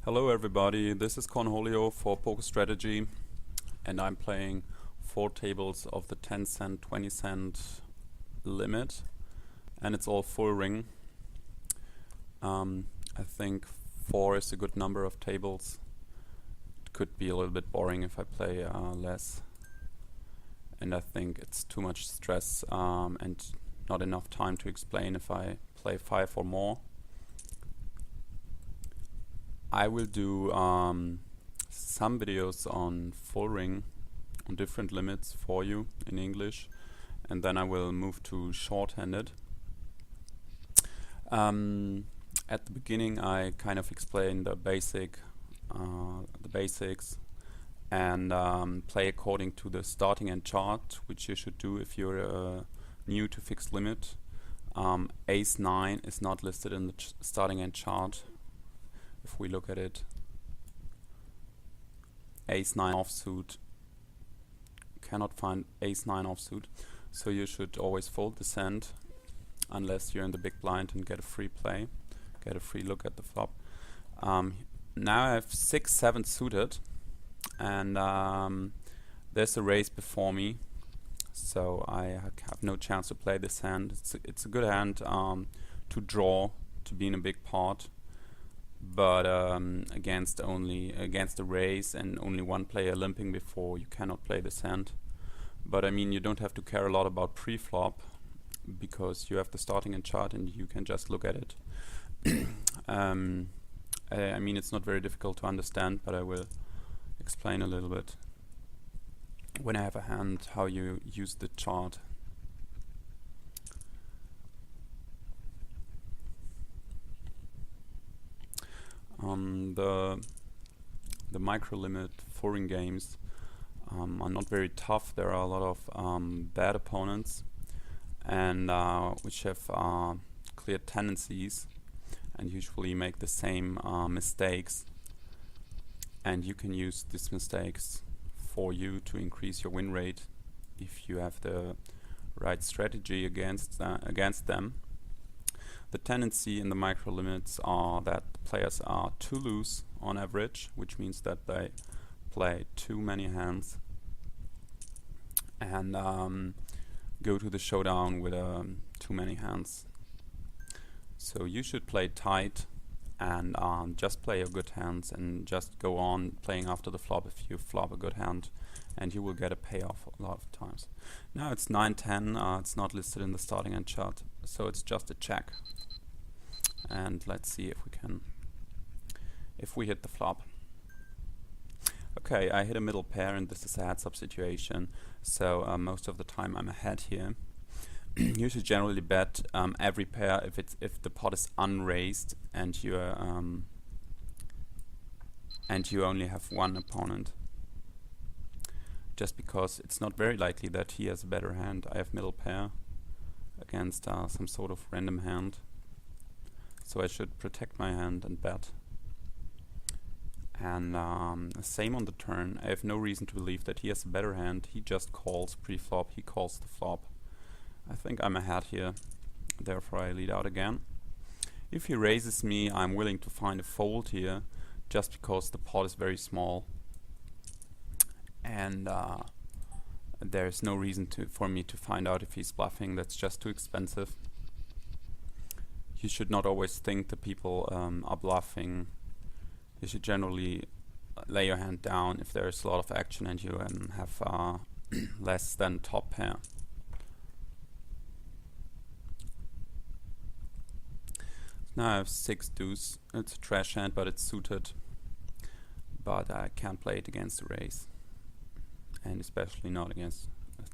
Hello everybody, this is Cornholio for Poker Strategy, and I'm playing 4 tables of the 10 cent, 20 cent limit, and it's all full ring. I think 4 is a good number of tables. It could be a little bit boring if I play less, and I think it's too much stress and not enough time to explain if I play 5 or more. I will do some videos on full ring, on different limits for you in English, and then I will move to short-handed. At the beginning I kind of explain the basics and play according to the starting end chart, which you should do if you're new to fixed limit. Ace 9 is not listed in the starting end chart. If we look at it, Ace 9 offsuit, cannot find Ace 9 offsuit, so you should always fold this hand unless you're in the big blind and get a free play, get a free look at the flop. Now I have 6, 7 suited, and there's a raise before me, so I have no chance to play this hand. It's a good hand to draw, to be in a big pot. But against a raise and only one player limping before, you cannot play this hand. But I mean, you don't have to care a lot about pre-flop because you have the starting end chart and you can just look at it. I mean, it's not very difficult to understand, but I will explain a little bit when I have a hand how you use the chart. The micro limit foreign games are not very tough. There are a lot of bad opponents and which have clear tendencies and usually make the same mistakes, and you can use these mistakes for you to increase your win rate if you have the right strategy against them. The tendency in the micro limits are that the players are too loose on average, which means that they play too many hands and go to the showdown with too many hands. So you should play tight and just play your good hands and just go on playing after the flop if you flop a good hand, and you will get a payoff a lot of times. Now it's 9-10, it's not listed in the starting end chart, so it's just a check. And let's see if we hit the flop. Okay, I hit a middle pair and this is a heads up situation, so most of the time I'm ahead here. You should generally bet every pair if the pot is unraised and you only have one opponent, just because it's not very likely that he has a better hand. I have middle pair against some sort of random hand, so I should protect my hand and bet. And same on the turn. I have no reason to believe that he has a better hand. He just calls pre-flop, he calls the flop. I think I'm ahead here, therefore I lead out again. If he raises me, I'm willing to find a fold here, just because the pot is very small and there's no reason for me to find out if he's bluffing. That's just too expensive. You should not always think that people are bluffing. You should generally lay your hand down if there is a lot of action and you have less than top pair. Now I have 6 deuce. It's a trash hand, but it's suited. But I can't play it against a raise, and especially not against a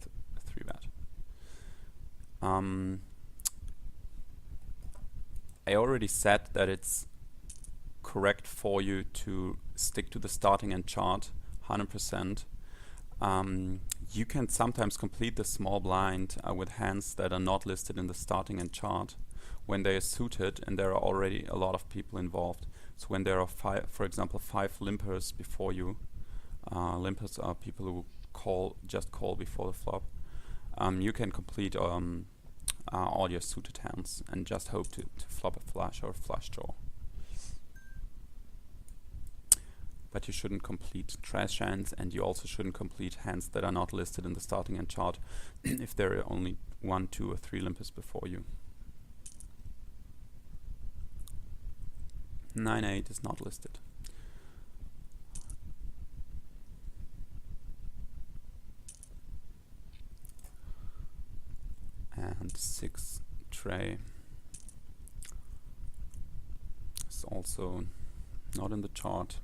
3-bet. I already said that it's correct for you to stick to the starting end chart 100%. You can sometimes complete the small blind with hands that are not listed in the starting end chart when they are suited and there are already a lot of people involved. So when there are for example 5 limpers before you, limpers are people who just call before the flop, you can complete all your suited hands and just hope to flop a flush or a flush draw. but you shouldn't complete trash hands, and you also shouldn't complete hands that are not listed in the starting hand chart if there are only 1, 2 or 3 limpers before you. 9-8 is not listed. And 6 tray is also not in the chart.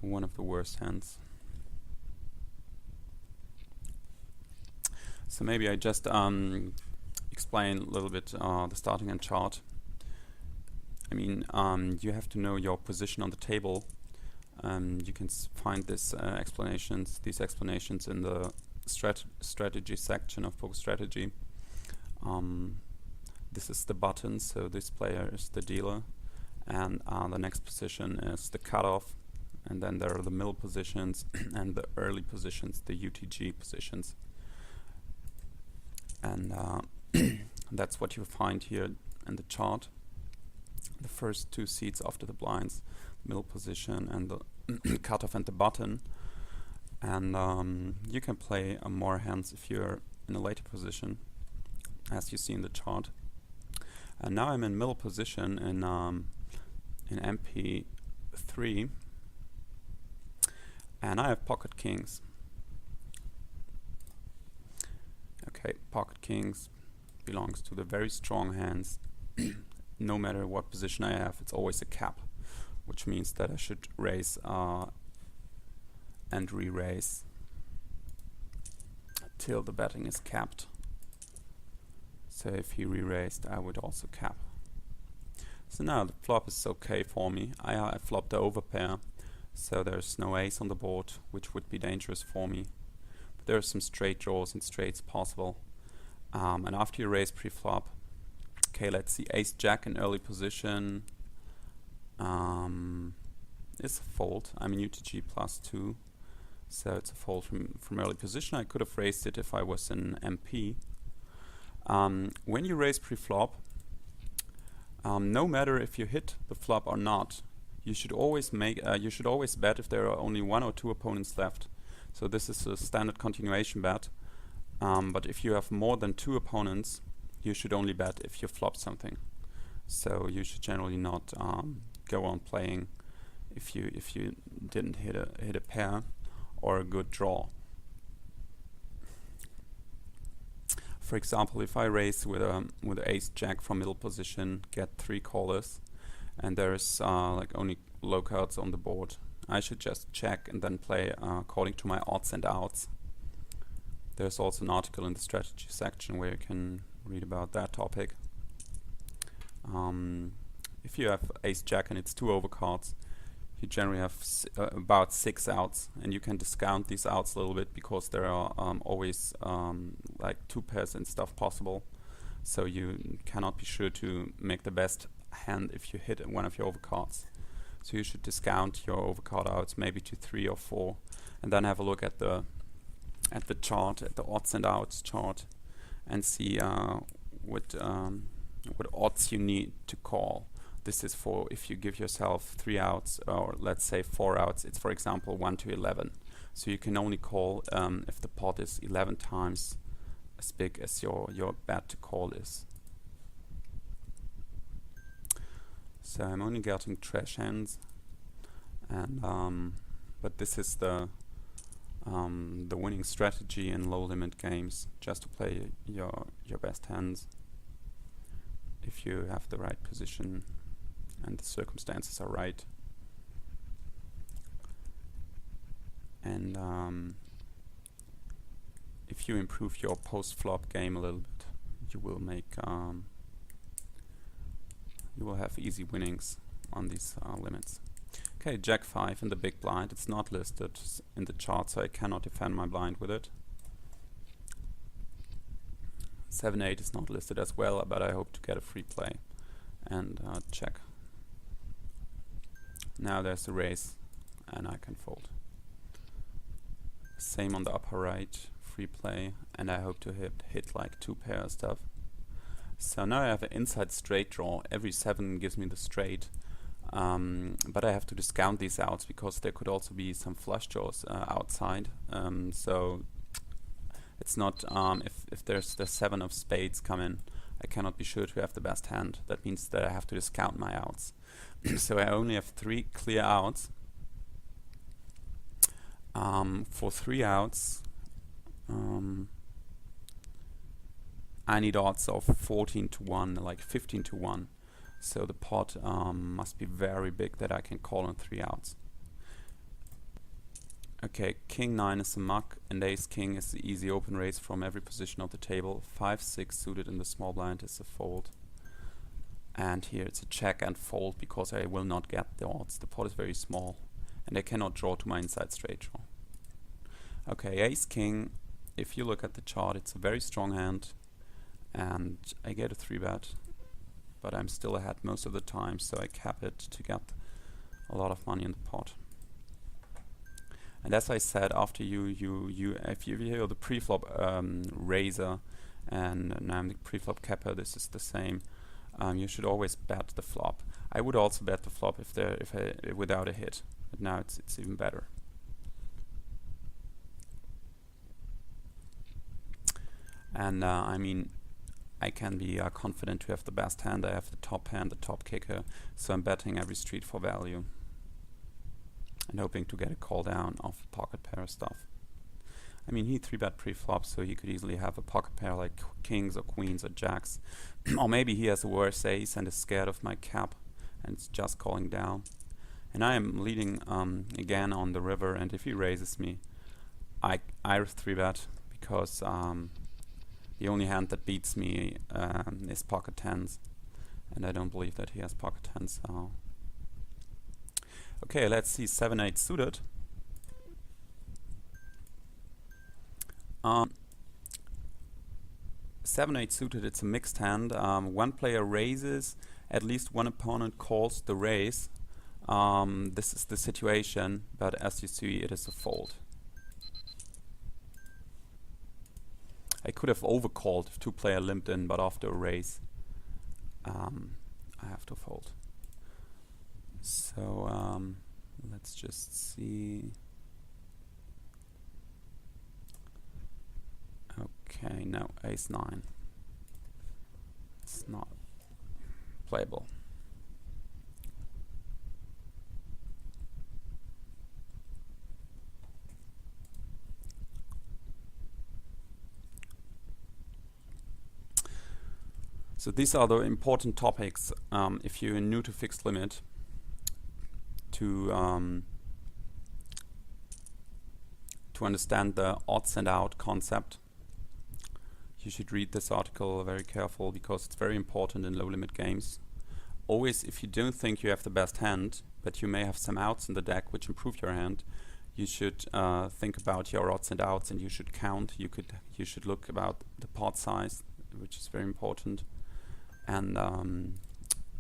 One of the worst hands. So maybe I just explain a little bit the starting hand chart. I mean, you have to know your position on the table. You can find these explanations in the strategy section of Poker Strategy. This is the button, so this player is the dealer, and the next position is the cutoff, and then there are the middle positions and the early positions, the UTG positions. And that's what you find here in the chart. The first 2 seats after the blinds, middle position and the cutoff and the button. And you can play more hands if you're in a later position, as you see in the chart. And now I'm in middle position in MP3, and I have pocket kings. Okay, pocket kings belongs to the very strong hands. No matter what position I have, it's always a cap, which means that I should raise and re-raise till the betting is capped. So if he re-raised, I would also cap. So now the flop is okay for me. I flopped the overpair, so there's no ace on the board, which would be dangerous for me. But there are some straight draws and straights possible. And after you raise pre-flop, okay, let's see, ace jack in early position is a fold. I'm in UTG +2, so it's a fold from early position. I could have raised it if I was in MP. When you raise pre-flop, no matter if you hit the flop or not, you should always bet if there are only 1 or 2 opponents left. So this is a standard continuation bet. But if you have more than 2 opponents, you should only bet if you flop something. So you should generally not go on playing if you didn't hit a pair or a good draw. For example, if I raise with ace jack from middle position, get 3 callers, and there's like only low cards on the board, I should just check and then play according to my odds and outs. There's also an article in the strategy section where you can read about that topic. If you have ace jack and it's 2 overcards, you generally have about 6 outs, and you can discount these outs a little bit because there are always like 2 pairs and stuff possible. So you cannot be sure to make the best hand if you hit one of your overcards. So you should discount your overcard outs maybe to 3 or 4, and then have a look at the chart, at the odds and outs chart, and see what odds you need to call. This is for if you give yourself 3 outs, or let's say 4 outs. It's, for example, 1 to 11. So you can only call if the pot is 11 times as big as your bet to call is. So I'm only getting trash hands, and but this is the winning strategy in low limit games, just to play your best hands if you have the right position and the circumstances are right. And if you improve your post-flop game a little bit, you will make you will have easy winnings on these limits. Okay, Jack 5 in the big blind. It's not listed in the chart, so I cannot defend my blind with it. 7-8 is not listed as well, but I hope to get a free play and check. Now there's a raise, and I can fold. Same on the upper right, free play, and I hope to hit like 2 pair stuff. So now I have an inside straight draw. Every 7 gives me the straight. but I have to discount these outs because there could also be some flush draws outside. So it's not if there's the 7 of spades come in, I cannot be sure to have the best hand. That means that I have to discount my outs. So I only have 3 clear outs. For 3 outs, I need odds of 14 to 1, like 15 to 1. So the pot must be very big that I can call on 3 outs. Okay, King 9 is a muck, and Ace King is the easy open raise from every position of the table. 5-6 suited in the small blind is a fold. And here it's a check and fold because I will not get the odds. The pot is very small, and I cannot draw to my inside straight draw. Okay, Ace King, if you look at the chart, it's a very strong hand, and I get a 3-bet, but I'm still ahead most of the time, so I cap it to get a lot of money in the pot. And as I said, after if you hear the preflop raiser and now I'm the preflop capper, this is the same. You should always bet the flop. I would also bet the flop without a hit, but now it's even better. And I mean, I can be confident to have the best hand. I have the top hand, the top kicker, so I'm betting every street for value and hoping to get a call down of pocket pair stuff. I mean, he 3-bet pre-flop, so he could easily have a pocket pair like kings or queens or jacks. Or maybe he has a worse ace and is scared of my cap and it's just calling down. And I am leading again on the river, and if he raises me, I 3-bet because the only hand that beats me is pocket 10s, and I don't believe that he has pocket 10s. So okay, let's see 7-8 suited. 7-8 suited, it's a mixed hand. One player raises, at least one opponent calls the raise. This is the situation, but as you see, it is a fold. I could have overcalled if 2-player limped in, but after a raise, I have to fold. So let's just see. Okay, no, ace 9. It's not playable. So these are the important topics if you're new to fixed limit, to understand the odds and out concept. You should read this article very careful because it's very important in low limit games. Always, if you don't think you have the best hand, but you may have some outs in the deck which improve your hand, you should think about your odds and outs, and you should count. You should look about the pot size, which is very important. And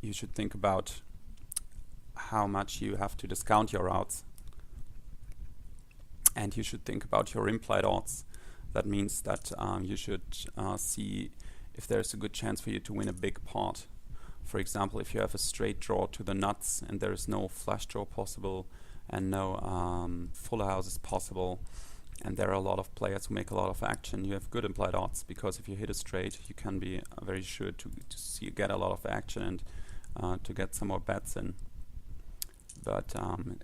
you should think about how much you have to discount your outs. And you should think about your implied odds. That means that you should see if there's a good chance for you to win a big pot. For example, if you have a straight draw to the nuts and there is no flush draw possible and no full houses possible, and there are a lot of players who make a lot of action, you have good implied odds, because if you hit a straight, you can be very sure to get a lot of action and to get some more bets in. But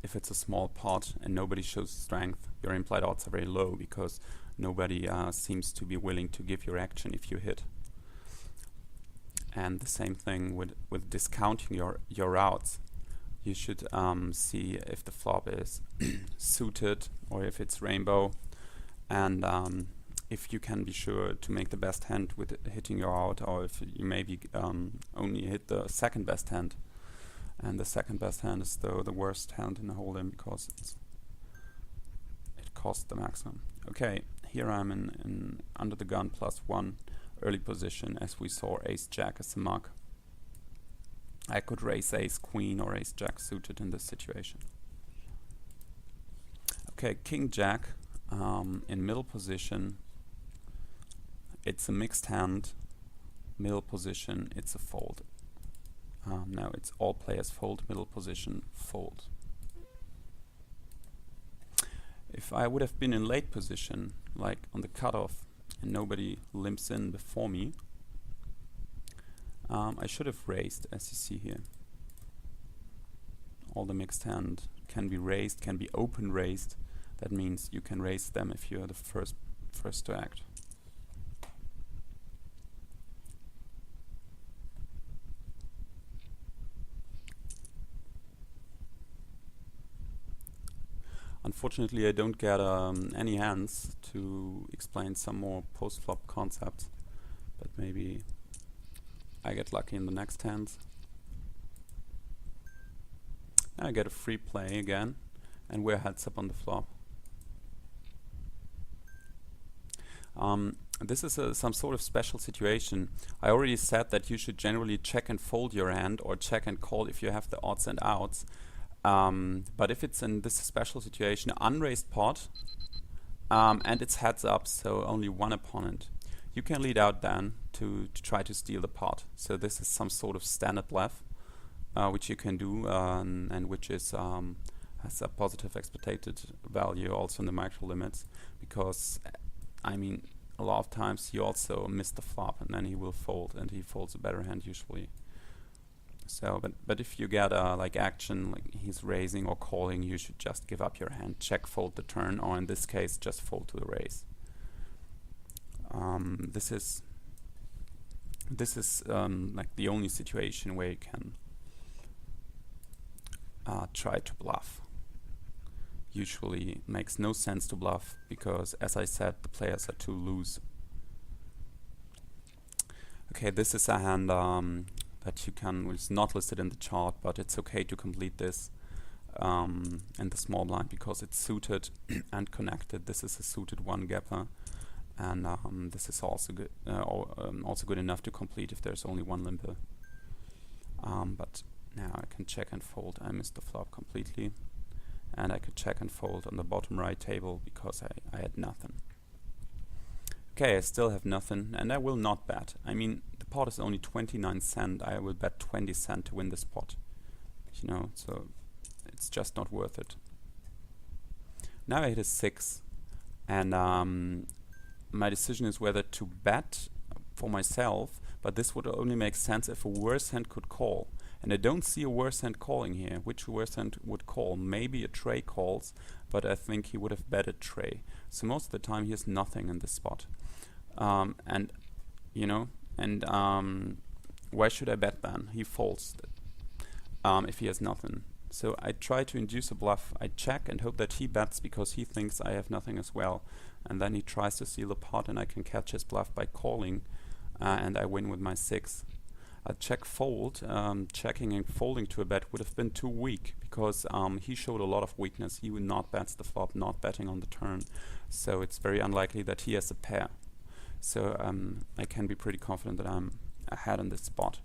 if it's a small pot and nobody shows strength, your implied odds are very low because nobody seems to be willing to give your action if you hit. And the same thing with discounting your outs. You should see if the flop is suited or if it's rainbow, and if you can be sure to make the best hand with hitting your out, or if you maybe only hit the second best hand, and the second best hand is the worst hand in the whole game because it costs the maximum. Okay, here I'm in under the gun +1 early position, as we saw ace jack as a mug. I could raise ace queen or ace jack suited in this situation. Okay, king jack in middle position. It's a mixed hand. Middle position, it's a fold. Now it's all players fold, middle position, fold. If I would have been in late position, like on the cutoff, and nobody limps in before me, I should have raised, as you see here. All the mixed hand can be raised, can be open raised. That means you can raise them if you're the first to act. Unfortunately, I don't get any hands to explain some more post-flop concepts, but maybe I get lucky in the next hands. Now I get a free play again, and we're heads up on the flop. This is some sort of special situation. I already said that you should generally check and fold your hand, or check and call if you have the odds and outs. But if it's in this special situation, unraised pot, and it's heads up, so only one opponent, you can lead out then to try to steal the pot. So this is some sort of standard bluff, which you can do, and which is has a positive expected value also in the micro limits, because I mean a lot of times you also miss the flop and then he will fold, and he folds a better hand usually. So, but if you get like action, like he's raising or calling, you should just give up your hand, check fold the turn, or in this case just fold to the raise. This is like the only situation where you can try to bluff. Usually makes no sense to bluff because, as I said, the players are too loose. Okay, this is a hand that you can, it's not listed in the chart, but it's okay to complete this in the small blind because it's suited and connected. This is a suited one gapper, and this is also good, also good enough to complete if there's only one limper. But now I can check and fold. I missed the flop completely, and I could check and fold on the bottom right table because I had nothing. Okay, I still have nothing, and I will not bet. I mean, the pot is only 29 cents. I will bet 20 cents to win this pot. You know, so it's just not worth it. Now I hit a 6, and my decision is whether to bet for myself, but this would only make sense if a worse hand could call. And I don't see a worse hand calling here. Which worse hand would call? Maybe a tray calls, but I think he would have betted tray. So most of the time he has nothing in this spot. And you know, and why should I bet then? He folds if he has nothing. So I try to induce a bluff. I check and hope that he bets because he thinks I have nothing as well. And then he tries to steal the pot, and I can catch his bluff by calling, and I win with my 6. A check fold, checking and folding to a bet would have been too weak because he showed a lot of weakness. He would not bet the flop, not betting on the turn. So it's very unlikely that he has a pair. So I can be pretty confident that I'm ahead in this spot.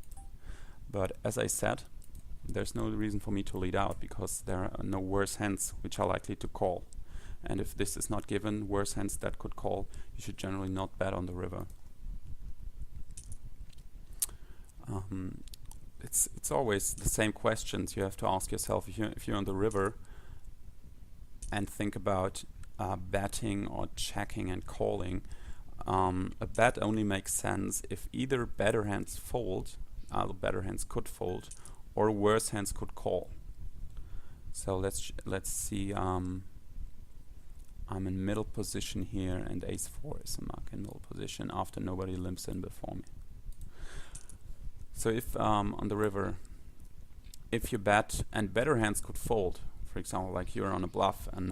But as I said, there's no reason for me to lead out because there are no worse hands which are likely to call. And if this is not given, worse hands that could call, you should generally not bet on the river. It's always the same questions you have to ask yourself if you're on the river and think about betting or checking and calling. A bet only makes sense if either better hands fold, better hands could fold, or worse hands could call. So let's see. I'm in middle position here, and ace 4 is a mark in middle position after nobody limps in before me. So if on the river, if you bet and better hands could fold, for example, like you're on a bluff and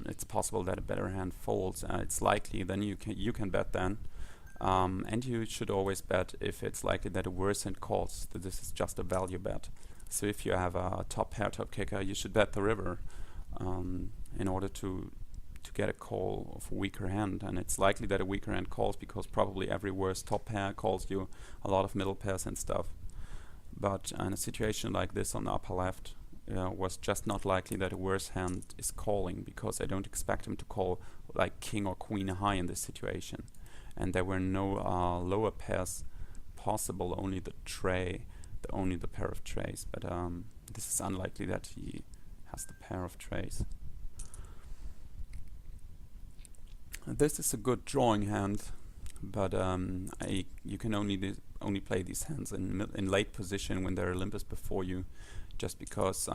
it's possible that a better hand folds, it's likely, then you can bet then, and you should always bet if it's likely that a worse hand calls. That this is just a value bet. So if you have a top pair, top kicker, you should bet the river in order to get a call of a weaker hand, and it's likely that a weaker hand calls because probably every worse top pair calls you a lot of middle pairs and stuff. But in a situation like this on the upper left, was just not likely that a worse hand is calling because I don't expect him to call like king or queen high in this situation, and there were no lower pairs possible, only the tray only the pair of trays, but this is unlikely that he has the pair of trays. This is a good drawing hand, but you can only play these hands in late position when there are limpers before you, just because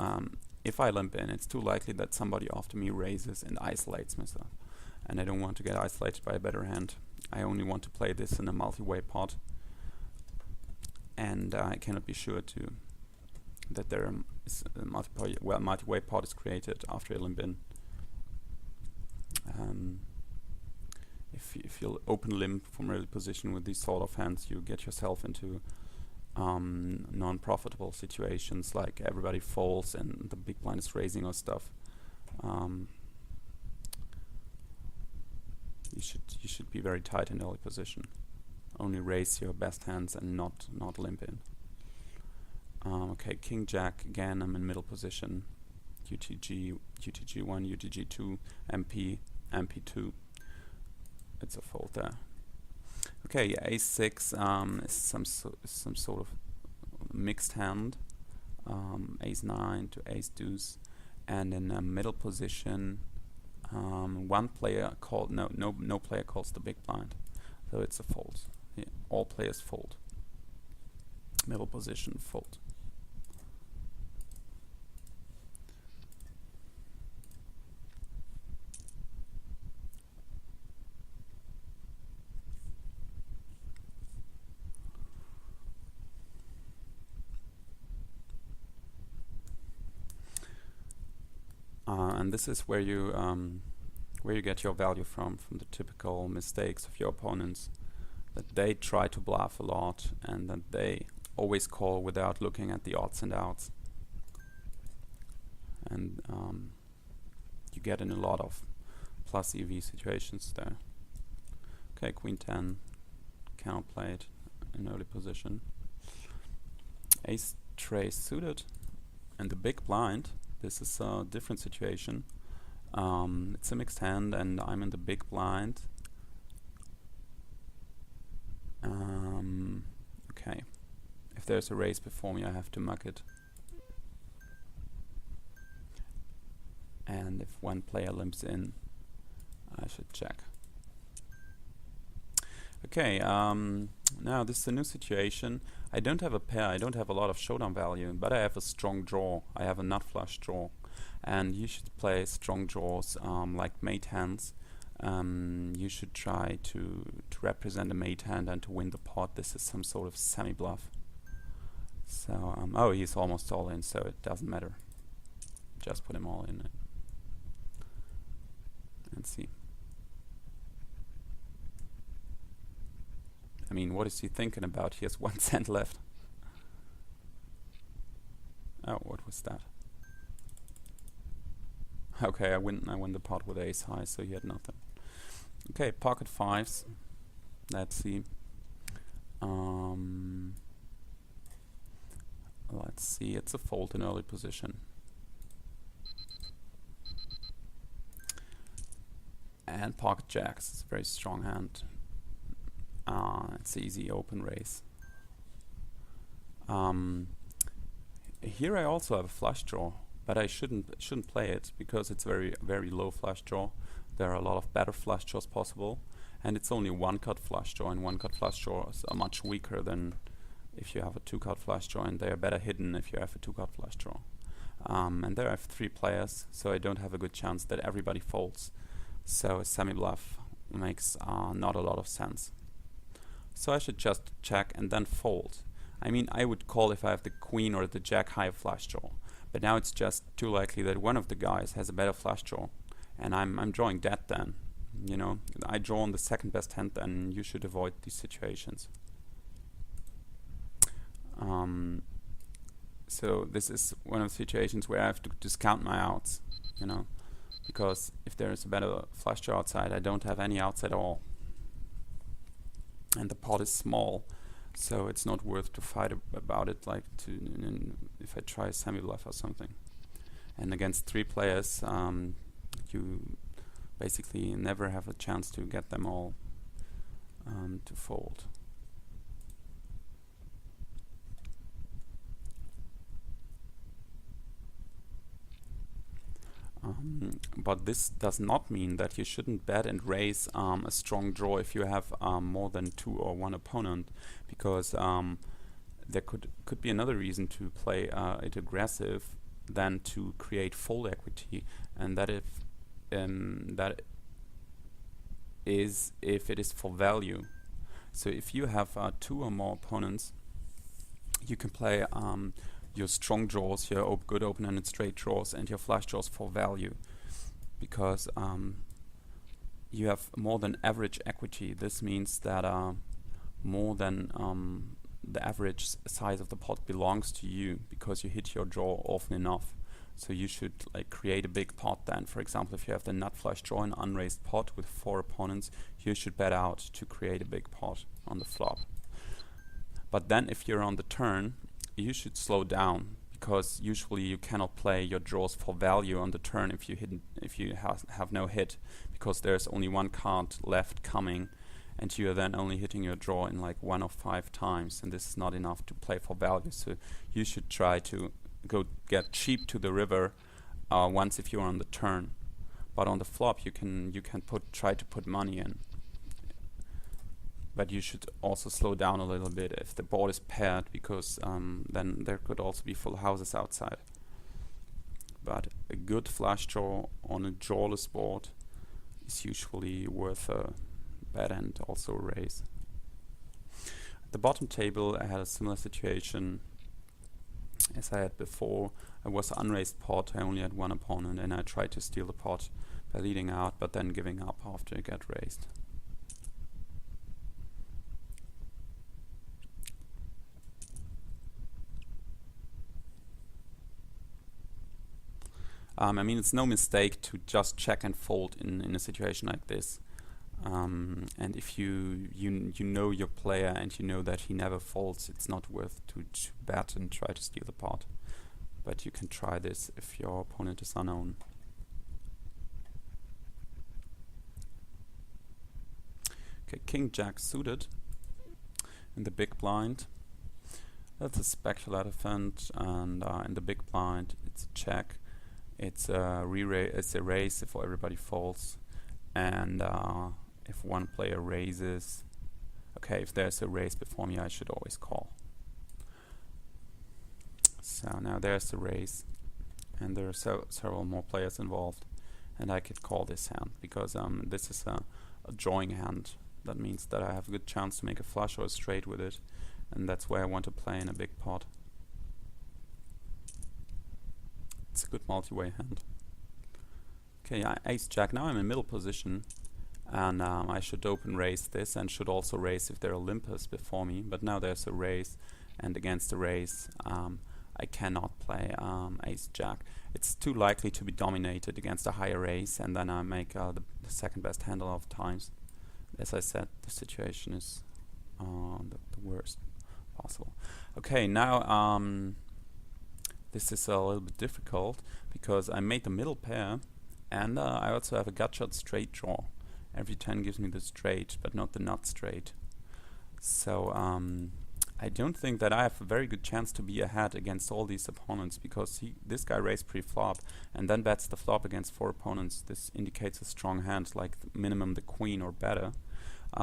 if I limp in, it's too likely that somebody after me raises and isolates myself, and I don't want to get isolated by a better hand. I only want to play this in a multi-way pot, and I cannot be sure that there is a multi-way pot is created after a limp in. If you open limp from early position with these sort of hands, you get yourself into non-profitable situations, like everybody folds and the big blind is raising or stuff. You should be very tight in early position. Only raise your best hands and not limp in. Okay, King Jack again. I'm in middle position. UTG, UTG1, UTG2, MP, MP2. It's a fold there. Okay, yeah, Ace6 is some sort of mixed hand. Ace9 to Ace Deuce, and in a middle position, one player called no player calls the big blind, so it's a fold. Yeah, all players fold. Middle position fold. And this is where you get your value from the typical mistakes of your opponents, that they try to bluff a lot and that they always call without looking at the odds and outs, and you get in a lot of plus EV situations there. Okay, Queen 10, cannot play it in early position. Ace tray suited, and the big blind. This is a different situation. It's a mixed hand and I'm in the big blind. Okay, if there's a raise before me, I have to muck it. And if one player limps in, I should check. Okay, now this is a new situation. I don't have a pair, I don't have a lot of showdown value, but I have a strong draw. I have a nut flush draw. And you should play strong draws like mate hands. You should try to represent a mate hand and to win the pot. This is some sort of semi-bluff. So, oh, he's almost all in, so it doesn't matter. Just put him all in and see. I mean, what is he thinking about? He has 1 cent left. Oh, what was that? Okay, I win the pot with ace high, so he had nothing. Okay, pocket fives. Let's see. Let's see. It's a fold in early position. And pocket jacks. It's a very strong hand. It's easy open raise. Here I also have a flush draw, but I shouldn't play it because it's very low flush draw. There are a lot of better flush draws possible, and it's only 1-cut flush draw, and 1-cut flush draws are much weaker than if you have a 2-cut flush draw, and they are better hidden if you have a 2-cut flush draw. And there I have 3 players, so I don't have a good chance that everybody folds. So a semi-bluff makes not a lot of sense. So I should just check and then fold. I mean, I would call if I have the queen or the jack high flush draw, but now it's just too likely that one of the guys has a better flush draw, and I'm drawing dead then. You know, I draw on the second best hand, and you should avoid these situations. So this is one of the situations where I have to discount my outs, you know, because if there is a better flush draw outside, I don't have any outs at all. And the pot is small, so it's not worth to fight about it, like if I try a semi-bluff or something. And against 3 players, you basically never have a chance to get them all to fold. But this does not mean that you shouldn't bet and raise a strong draw if you have more than 2 or 1 opponent, because there could be another reason to play it aggressive than to create fold equity, and that is if it is for value. So if you have 2 or more opponents, you can play your strong draws, your good open-ended straight draws, and your flush draws for value, because you have more than average equity. This means that more than the average size of the pot belongs to you, because you hit your draw often enough. So you should like create a big pot then. For example, if you have the nut flush draw, an unraised pot with 4 opponents, you should bet out to create a big pot on the flop. But then if you're on the turn, you should slow down, because usually you cannot play your draws for value on the turn if you have no hit, because there's only 1 card left coming, and you are then only hitting your draw in like 1 or 5 times, and this is not enough to play for value. So you should try to go get cheap to the river once if you're on the turn, but on the flop you can try to put money in. But you should also slow down a little bit if the board is paired, because then there could also be full houses outside. But a good flush draw on a drawless board is usually worth a bet and also a raise. At the bottom table I had a similar situation as I had before. I was unraised pot, I only had 1 opponent, and I tried to steal the pot by leading out, but then giving up after it got raised. I mean, it's no mistake to just check and fold in a situation like this. And if you know your player and you know that he never folds, it's not worth to bet and try to steal the pot. But you can try this if your opponent is unknown. Okay, King Jack suited in the big blind. That's a speculative hand, and in the big blind it's a check. It's a raise if everybody folds, and if one player raises, okay, if there's a raise before me, I should always call. So now there's the raise, and there are several more players involved, and I could call this hand because this is a drawing hand. That means that I have a good chance to make a flush or a straight with it, and that's where I want to play in a big pot. It's a good multi-way hand. Okay, ace jack. Now I'm in middle position, and I should open raise this, and should also raise if there are limpers before me. But now there's a raise, and against the raise, I cannot play ace jack. It's too likely to be dominated against a higher raise, and then I make the second best hand a lot of times. As I said, the situation is the worst possible. Okay, now this is a little bit difficult because I made the middle pair, and I also have a gut shot straight draw. Every 10 gives me the straight, but not the nut straight. So I don't think that I have a very good chance to be ahead against all these opponents, because this guy raised pre-flop and then bets the flop against 4 opponents. This indicates a strong hand, like minimum the queen or better.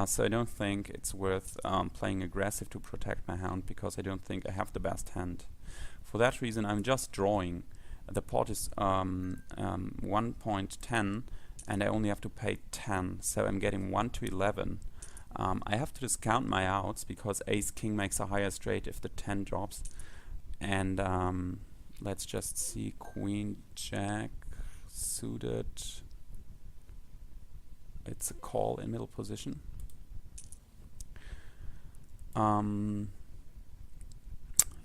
So I don't think it's worth playing aggressive to protect my hand, because I don't think I have the best hand. For that reason, I'm just drawing. The pot is 1.10, and I only have to pay 10, so I'm getting 1 to 11. I have to discount my outs because ace king makes a higher straight if the 10 drops. And let's just see, queen jack suited. It's a call in middle position.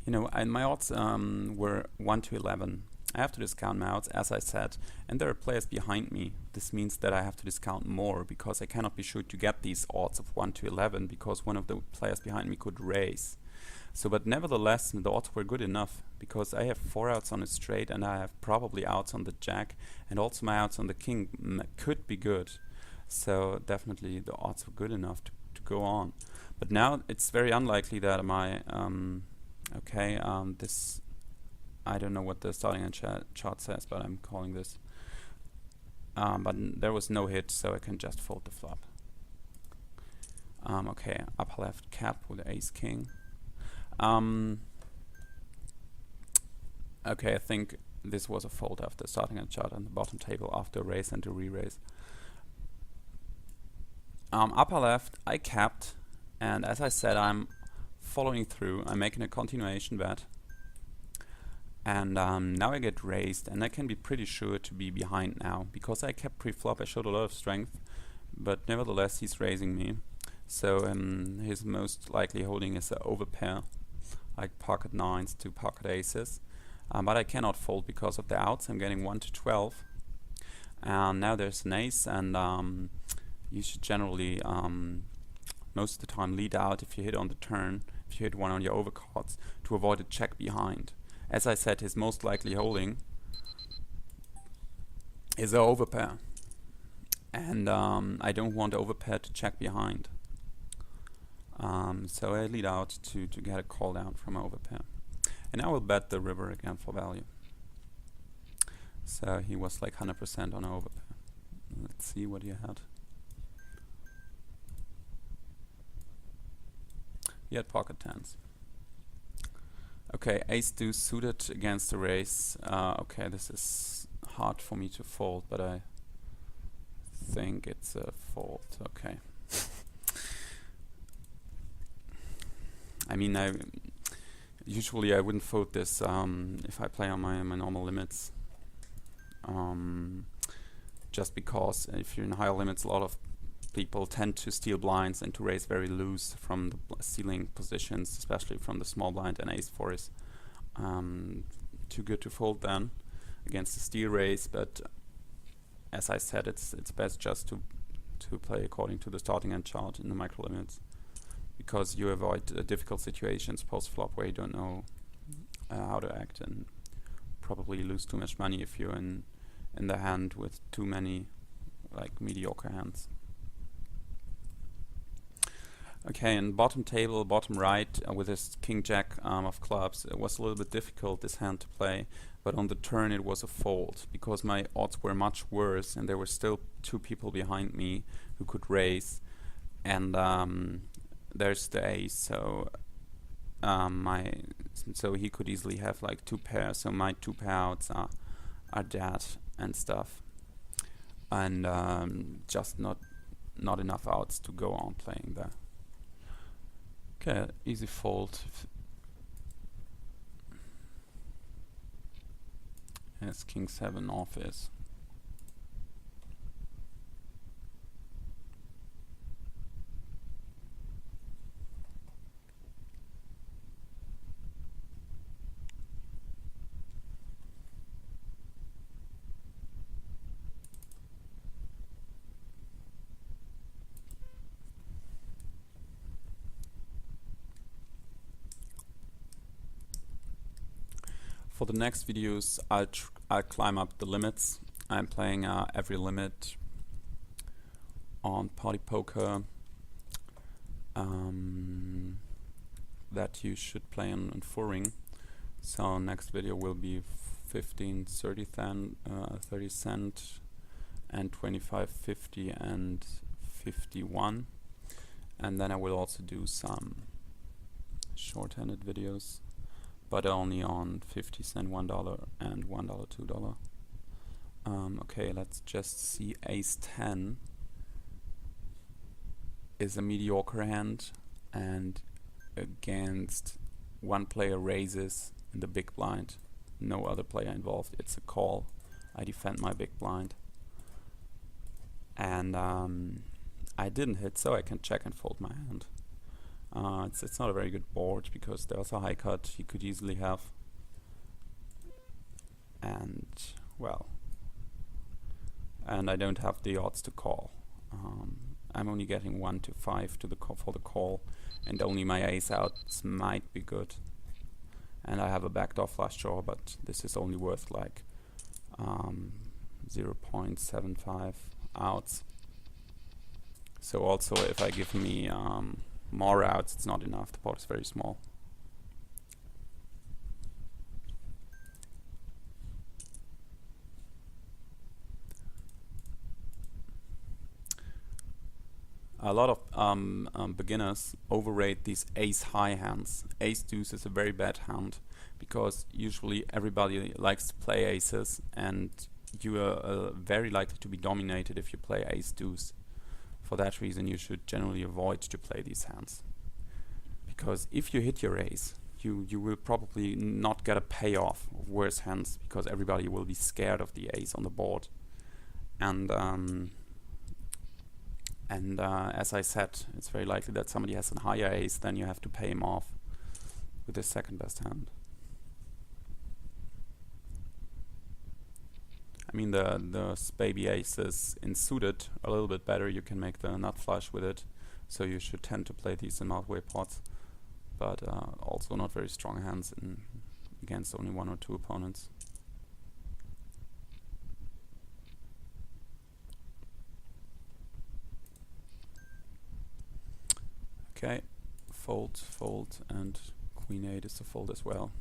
You know, my odds were 1 to 11. I have to discount my outs, as I said, and there are players behind me. This means that I have to discount more, because I cannot be sure to get these odds of 1 to 11, because one of the players behind me could raise. So, but nevertheless, the odds were good enough, because I have 4 outs on a straight, and I have probably outs on the jack, and also my outs on the king could be good. So definitely the odds were good enough to go on. But now it's very unlikely that my this, I don't know what the starting hand chart says, but I'm calling this. but there was no hit, so I can just fold the flop. Okay, upper left cap with ace king. Okay, I think this was a fold after starting a chart on the bottom table after a raise and a re-raise. Upper left, I capped, and as I said, I'm following through. I'm making a continuation bet, and now I get raised, and I can be pretty sure to be behind now because I kept pre-flop. I showed a lot of strength, but nevertheless he's raising me. So his most likely holding is an overpair, like pocket nines to pocket aces. But I cannot fold because of the outs. I'm getting 1 to 12. And now there's an ace, and you should generally, most of the time, lead out if you hit on the turn, if you hit one on your overcards, to avoid a check behind. As I said, his most likely holding is an overpair. And I don't want overpair to check behind. So I lead out to get a call down from overpair. And I will bet the river again for value. So he was like 100% on overpair. Let's see what he had. He had pocket tens. Okay, ace deuce suited against the race. Okay, this is hard for me to fold, but I think it's a fold. Okay. I mean, usually I wouldn't fold this if I play on my normal limits. Just because if you're in higher limits, a lot of people tend to steal blinds and to raise very loose from the stealing positions, especially from the small blind, and ace four is too good to fold then against the steal raise. But as I said, it's best just to play according to the starting end chart in the micro limits, because you avoid difficult situations post flop where you don't know how to act, and probably lose too much money if you're in the hand with too many like mediocre hands. Okay, and bottom table, bottom right, with this king jack of clubs, it was a little bit difficult this hand to play, but on the turn it was a fold because my odds were much worse and there were still two people behind me who could raise, and there's the ace, so so he could easily have like two pairs, so my two pair outs are dead and stuff, and just not enough outs to go on playing there. Okay, easy fold. As king 7 off is. For the next videos, I'll climb up the limits. I'm playing every limit on Party Poker that you should play on 4-ring. So next video will be 15, 30 cent, and 25, 50, and 51. And then I will also do some short-handed videos, but only on 50 cent, $1, and $1, $2. Okay, let's just see. Ace 10 is a mediocre hand, and against one player raises in the big blind, no other player involved, it's a call. I defend my big blind, and I didn't hit, so I can check and fold my hand. It's not a very good board because there's a high cut he could easily have, and well, and I don't have the odds to call. I'm only getting 1 to 5 to the for the call, and only my ace outs might be good, and I have a backdoor flush draw, but this is only worth like 0.75 outs. So also if I give me more outs, it's not enough. The pot is very small. A lot of beginners overrate these ace-high hands. Ace-deuce is a very bad hand because usually everybody likes to play aces, and you are very likely to be dominated if you play ace-deuce. For that reason, you should generally avoid to play these hands, because if you hit your ace, you will probably not get a payoff of worse hands, because everybody will be scared of the ace on the board. And as I said, it's very likely that somebody has a higher ace, then you have to pay him off with his second best hand. I mean, the baby aces in suited a little bit better. You can make the nut flush with it, so you should tend to play these in multiple pots, but also not very strong hands against only one or two opponents. Okay, fold, fold, and queen 8 is a fold as well.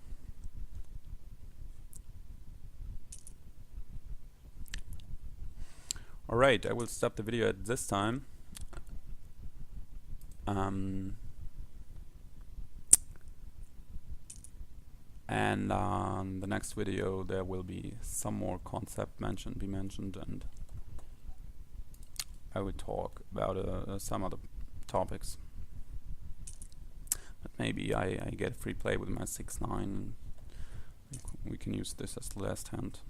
Alright, I will stop the video at this time. And the next video there will be some more concept be mentioned, and I will talk about some other topics. But maybe I get free play with my 6-9. We can use this as the last hand.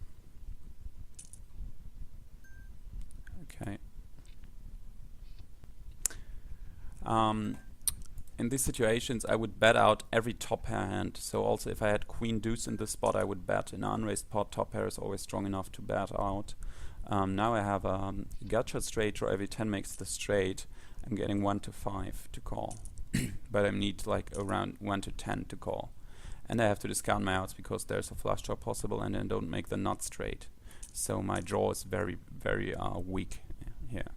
Okay. In these situations, I would bet out every top pair hand. So also, if I had queen deuce in this spot, I would bet. In an unraised pot, top pair is always strong enough to bet out. Now I have a gut shot straight draw. Every 10 makes the straight. I'm getting 1 to 5 to call, but I need like around 1 to 10 to call. And I have to discount my outs because there's a flush draw possible, and then don't make the nut straight. So my draw is very, very weak here.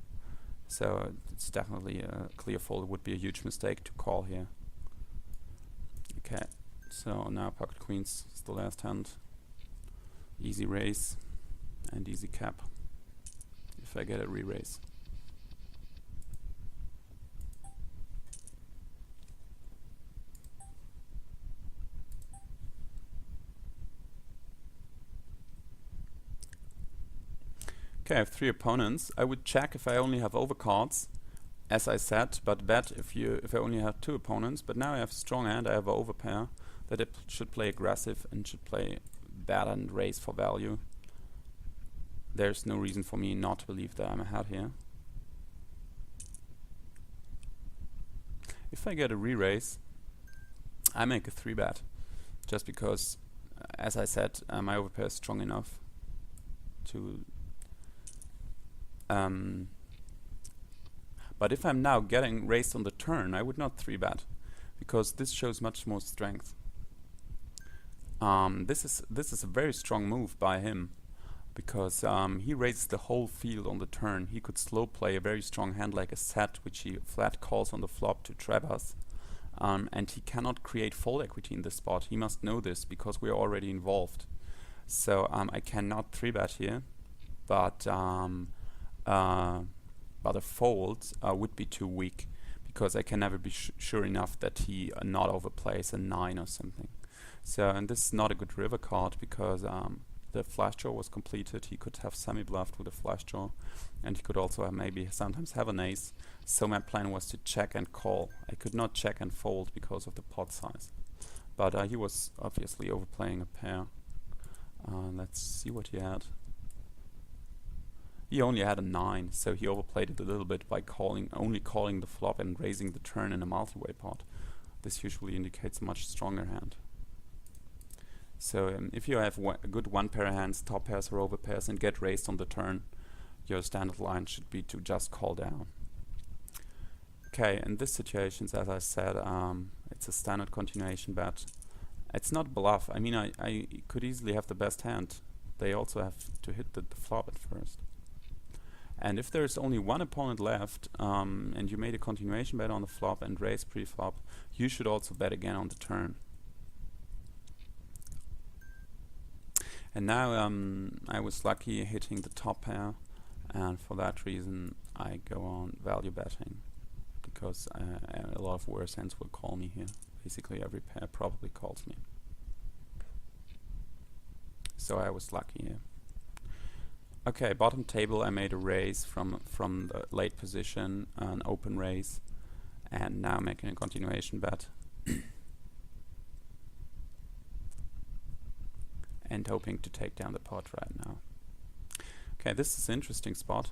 So it's definitely a clear fold. It would be a huge mistake to call here. Okay, so now pocket queens is the last hand. Easy raise and easy cap if I get a re-raise. Okay, I have 3 opponents. I would check if I only have overcards, as I said, but bet if I only have 2 opponents. But now I have a strong hand, I have an overpair, that it should play aggressive and should play bad and raise for value. There's no reason for me not to believe that I'm ahead here. If I get a re-raise, I make a 3-bet, just because, as I said, my overpair is strong enough to... but if I'm now getting raised on the turn, I would not 3-bet, because this shows much more strength. This is a very strong move by him, because he raises the whole field on the turn. He could slow play a very strong hand like a set, which he flat calls on the flop to trap us, and he cannot create fold equity in this spot. He must know this because we are already involved. So I cannot 3-bet here, but a fold would be too weak, because I can never be sure enough that he not overplays a 9 or something. So, and this is not a good river card, because the flush draw was completed. He could have semi-bluffed with a flush draw, and he could also have maybe sometimes have an ace. So my plan was to check and call. I could not check and fold because of the pot size, but he was obviously overplaying a pair. Let's see what he had. He only had a 9, so he overplayed it a little bit by only calling the flop and raising the turn in a multi-way pot. This usually indicates a much stronger hand. So if you have a good one-pair hands, top pairs or over pairs, and get raised on the turn, your standard line should be to just call down. Okay, in this situation, as I said, it's a standard continuation bet. It's not bluff. I mean, I could easily have the best hand. They also have to hit the flop at first. And if there's only one opponent left, and you made a continuation bet on the flop and raise pre-flop, you should also bet again on the turn. And now I was lucky hitting the top pair, and for that reason I go on value betting. because a lot of worse hands will call me here. Basically every pair probably calls me. So I was lucky here. Okay, bottom table I made a raise from the late position, an open raise, and now making a continuation bet. And hoping to take down the pot right now. Okay, this is an interesting spot.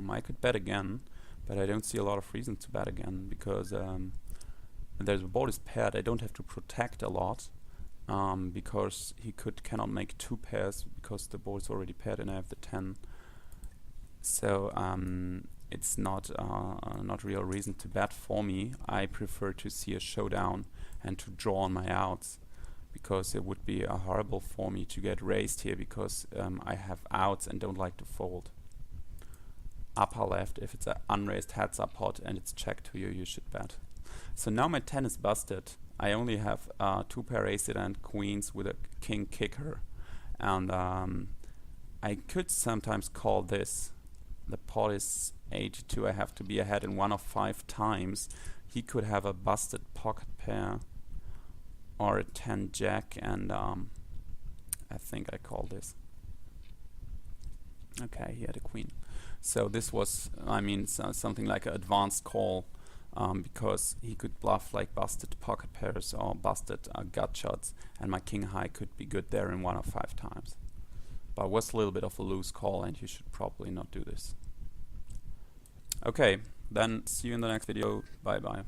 I could bet again, but I don't see a lot of reason to bet again because the board is paired. I don't have to protect a lot because he cannot make two pairs because the board is already paired and I have the 10. So it's not real reason to bet for me. I prefer to see a showdown and to draw on my outs, because it would be horrible for me to get raised here because I have outs and don't like to fold. Upper left, if it's an unraised heads up pot and it's checked to you, you should bet. So now my 10 is busted. I only have 2 pair ace and queens with a king kicker, and I could sometimes call this. The pot is 82. I have to be ahead in 1 of 5 times. He could have a busted pocket pair or a 10 jack, and I think I call this. Okay, he had a queen. So this was, I mean, something like an advanced call, because he could bluff like busted pocket pairs or busted gut shots, and my king high could be good there in 1 of 5 times. But it was a little bit of a loose call, and you should probably not do this. Okay, then see you in the next video. Bye bye.